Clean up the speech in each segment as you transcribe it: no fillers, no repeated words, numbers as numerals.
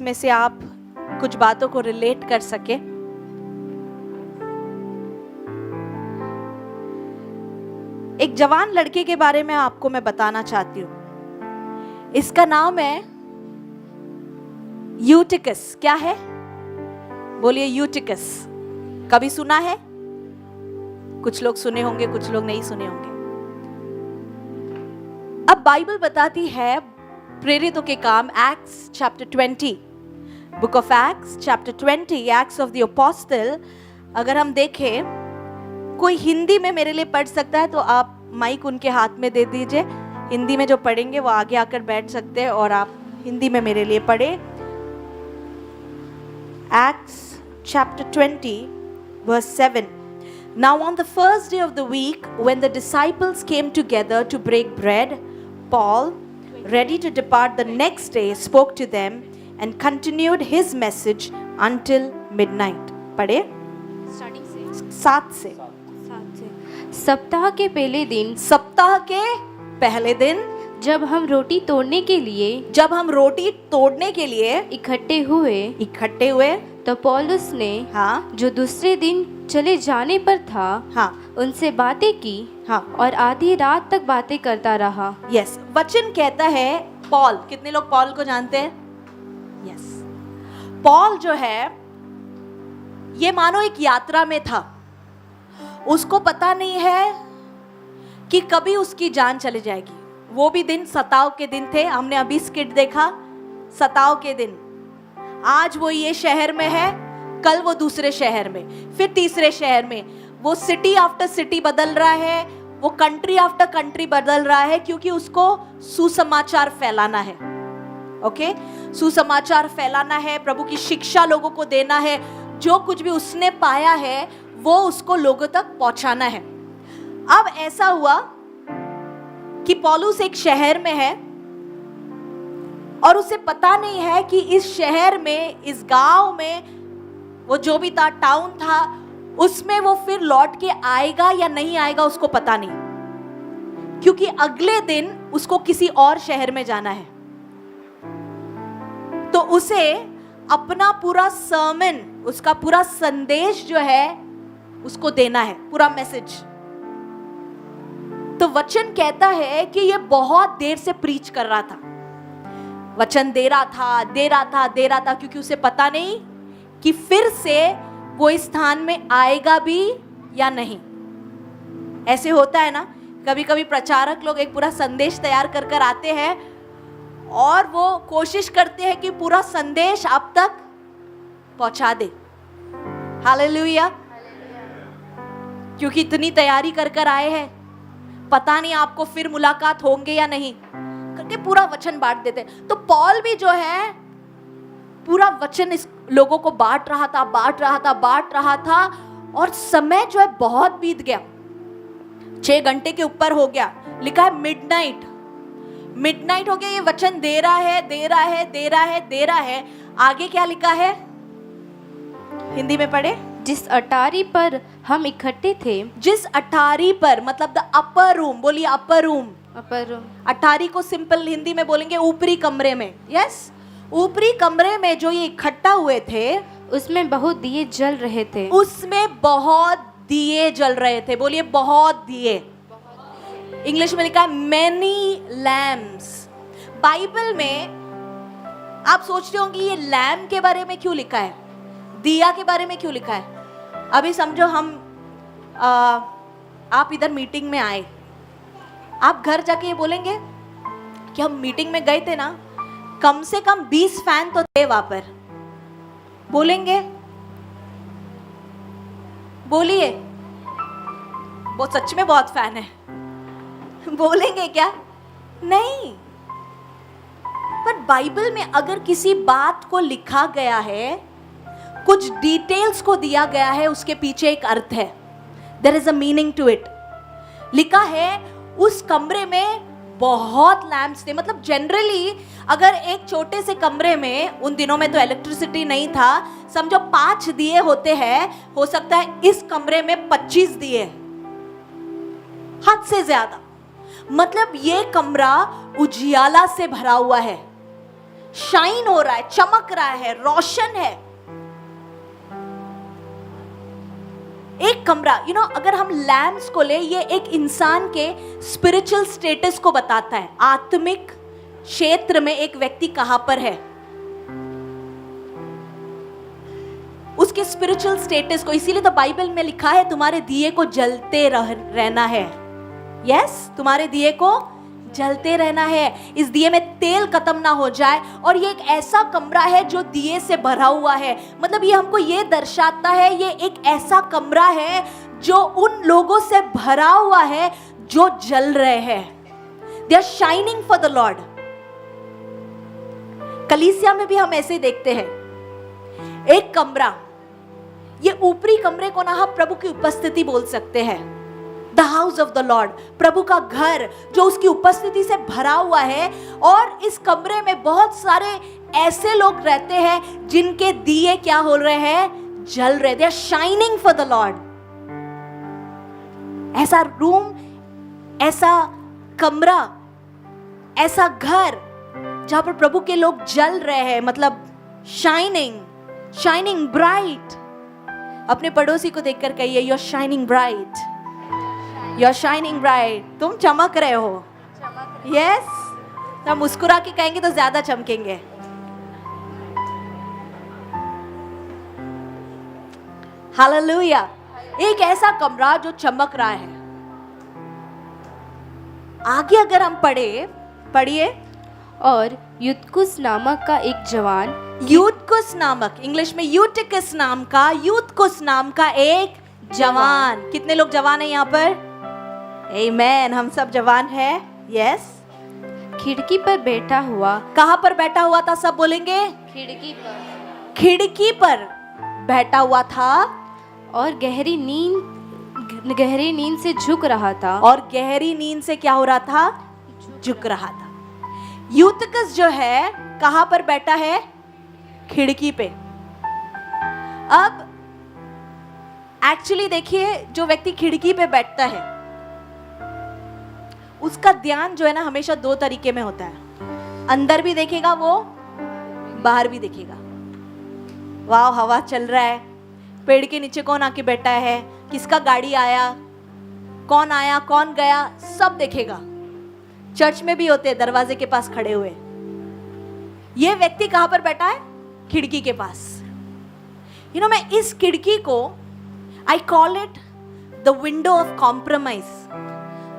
में से आप कुछ बातों को रिलेट कर सके। एक जवान लड़के के बारे में आपको मैं बताना चाहती हूं। इसका नाम है यूटिकस। क्या है? बोलिए यूटिकस। कभी सुना है? कुछ लोग सुने होंगे, कुछ लोग नहीं सुने होंगे। अब बाइबल बताती है प्रेरितों के काम, acts chapter 20, book of acts chapter 20, acts of the apostle. अगर हम देखें, कोई हिंदी में मेरे लिए पढ़ सकता है तो आप माइक उनके हाथ में दे दीजिए। हिंदी में जो पढ़ेंगे वो आगे आकर बैठ सकते हैं और आप हिंदी में मेरे लिए पढ़े। Acts chapter 20 verse 7. Now on the first day of the week, when the disciples came together to break bread, Paul, ready to depart the next day, spoke to them and continued his message until midnight. पढ़े starting से 7 से। सप्ताह के पहले दिन, सप्ताह के पहले दिन जब हम रोटी तोड़ने के लिए इकट्ठे हुए, तो पौलुस ने हाँ जो दूसरे दिन चले जाने पर था हाँ उनसे बातें की हाँ और आधी रात तक बातें करता रहा। यस, वचन कहता है पॉल। कितने लोग पॉल को जानते हैं? यस, पॉल जो है ये मानो एक यात्रा में था। उसको पता नहीं है कि कभी उसकी जान चली जाएगी। वो भी दिन सताव के दिन थे। हमने अभी स्किट देखा, सताव के दिन। आज वो ये शहर में है, कल वो दूसरे शहर में, फिर तीसरे शहर में। वो सिटी आफ्टर सिटी बदल रहा है, वो कंट्री आफ्टर कंट्री बदल रहा है, क्योंकि उसको सुसमाचार फैलाना है। ओके, सुसमाचार फैलाना है, प्रभु की शिक्षा लोगों को देना है। जो कुछ भी उसने पाया है वो उसको लोगों तक पहुंचाना है। अब ऐसा हुआ कि पौलुस एक शहर में है और उसे पता नहीं है कि इस शहर में, इस गांव में, वो जो भी था, टाउन था, उसमें वो फिर लौट के आएगा या नहीं आएगा उसको पता नहीं, क्योंकि अगले दिन उसको किसी और शहर में जाना है। तो उसे अपना पूरा सर्मन, उसका पूरा संदेश जो है उसको देना है, पूरा मैसेज। तो वचन कहता है कि ये बहुत देर से प्रीच कर रहा था, वचन दे रहा था, क्योंकि उसे पता नहीं कि फिर से वो इस स्थान में आएगा भी या नहीं। ऐसे होता है ना, कभी कभी प्रचारक लोग एक पूरा संदेश तैयार कर कर आते हैं और वो कोशिश करते हैं कि पूरा संदेश आप तक पहुंचा दे। हालेलुया। क्योंकि इतनी तैयारी कर कर आए हैं, पता नहीं आपको फिर मुलाकात होंगे या नहीं, करके पूरा वचन बांट देते। तो पॉल भी जो है पूरा वचन इस लोगों को बांट रहा था और समय जो है बहुत बीत गया। 6 घंटे के ऊपर हो गया। लिखा है मिडनाइट हो गया। ये वचन दे रहा है। आगे क्या लिखा है? हिंदी में पढ़े। जिस अटारी पर हम इकट्ठे थे, जिस अटारी पर मतलब द अपर रूम। बोलिए अपर रूम। अटारी को सिंपल हिंदी में बोलेंगे ऊपरी कमरे में। यस, ऊपरी कमरे में जो ये इकट्ठा हुए थे उसमें बहुत दिए जल रहे थे। बोलिए बहुत दिए। इंग्लिश में लिखा है मैनी लैम्प्स। बाइबल में आप सोचते होंगे ये लैम्प के बारे में क्यों लिखा है, दिया के बारे में क्यों लिखा है। अभी समझो आप इधर मीटिंग में आए, आप घर जाके ये बोलेंगे कि हम मीटिंग में गए थे ना, कम से कम 20 फैन तो थे वहां पर। बोलेंगे? बोलिए। वो सच में बहुत फैन है। बोलेंगे क्या? नहीं। पर बाइबल में अगर किसी बात को लिखा गया है, कुछ डिटेल्स को दिया गया है, उसके पीछे एक अर्थ है। There is a meaning to it. लिखा है उस कमरे में बहुत लैंप्स थे। मतलब जनरली अगर एक छोटे से कमरे में, उन दिनों में तो इलेक्ट्रिसिटी नहीं था, समझो 5 दिए होते हैं, हो सकता है इस कमरे में 25 दिए, हद से ज्यादा। मतलब ये कमरा उजियाला से भरा हुआ है। शाइन हो रहा है, चमक रहा है, रोशन है। एक कमरा, अगर हम लैम्प्स को ले, ये एक इंसान के स्पिरिचुअल स्टेटस को बताता है। आत्मिक क्षेत्र में एक व्यक्ति कहां पर है, उसके स्पिरिचुअल स्टेटस को। इसीलिए तो बाइबल में लिखा है तुम्हारे दिए को जलते रहना है। यस, तुम्हारे दिए को जलते रहना है, इस दिए में तेल खत्म ना हो जाए। और ये एक ऐसा कमरा है जो दिए से भरा हुआ है। मतलब ये हमको ये दर्शाता है, ये एक ऐसा कमरा है जो उन लोगों से भरा हुआ है जो जल रहे हैं। They are shining for the lord. कलीसिया में भी हम ऐसे देखते हैं, एक कमरा, ये ऊपरी कमरे को ना हम प्रभु की उपस्थिति बोल सकते हैं। The house of the lord, प्रभु का घर जो उसकी उपस्थिति से भरा हुआ है। और इस कमरे में बहुत सारे ऐसे लोग रहते हैं जिनके दिए क्या हो रहे हैं, जल रहे। They are shining for the lord. ऐसा रूम, ऐसा कमरा, ऐसा घर जहां पर प्रभु के लोग जल रहे हैं, मतलब शाइनिंग ब्राइट। अपने पड़ोसी को देखकर कहिए, you are shining bright, you are shining bright. तुम चमक रहे हो। यस, तो मुस्कुरा के कहेंगे तो ज्यादा चमकेंगे। हालेलुया। एक ऐसा कमरा जो चमक रहा है। आगे अगर हम पढ़िए, और यूतकुस नामक का एक जवान, यूतकुस नामक, इंग्लिश में यूटिकस नाम का, यूतकुस नाम का एक जवान। कितने लोग जवान हैं यहाँ पर? आमेन, हम सब जवान हैं। यस, खिड़की पर बैठा हुआ। कहां पर बैठा हुआ था? सब बोलेंगे, खिड़की पर। खिड़की पर बैठा हुआ था और गहरी नींद से झुक रहा था। और गहरी नींद से क्या हो रहा था? झुक रहा था। यूतुकस जो है कहां पर बैठा है? खिड़की पे। अब एक्चुअली देखिए, जो व्यक्ति खिड़की पे बैठता है उसका ध्यान जो है ना हमेशा दो तरीके में होता है। अंदर भी देखेगा वो, बाहर भी देखेगा। वाह, हवा चल रहा है, पेड़ के नीचे कौन आके बैठा है, किसका गाड़ी आया, कौन गया, सब देखेगा। चर्च में भी होते हैं दरवाजे के पास खड़े हुए। ये व्यक्ति कहां पर बैठा है? खिड़की के पास। मैं इस खिड़की को I call it the window of compromise,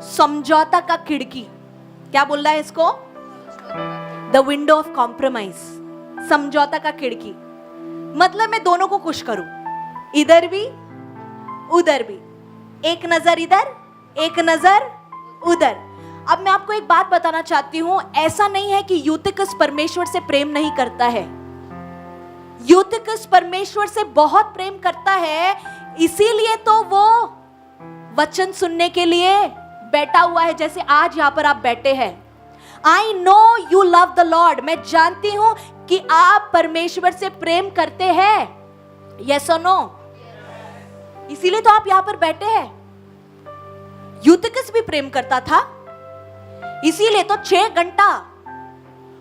समझौता का खिड़की। क्या बोल रहा है इसको? द विंडो ऑफ कॉम्प्रोमाइज, समझौता का खिड़की। मतलब मैं दोनों को खुश करूं, इधर भी उधर भी, एक नजर इधर एक नजर उधर। अब मैं आपको एक बात बताना चाहती हूं, ऐसा नहीं है कि यूतिकस परमेश्वर से प्रेम नहीं करता है। यूतिकस परमेश्वर से बहुत प्रेम करता है, इसीलिए तो वो वचन सुनने के लिए बैठा हुआ है, जैसे आज यहां पर आप बैठे हैं। I know you love the Lord, मैं जानती हूं कि आप परमेश्वर से प्रेम करते हैं। यस और नो? इसीलिए तो आप यहां पर बैठे हैं। यूतिकस भी प्रेम करता था, इसीलिए तो 6 घंटा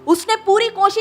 उसने पूरी कोशिश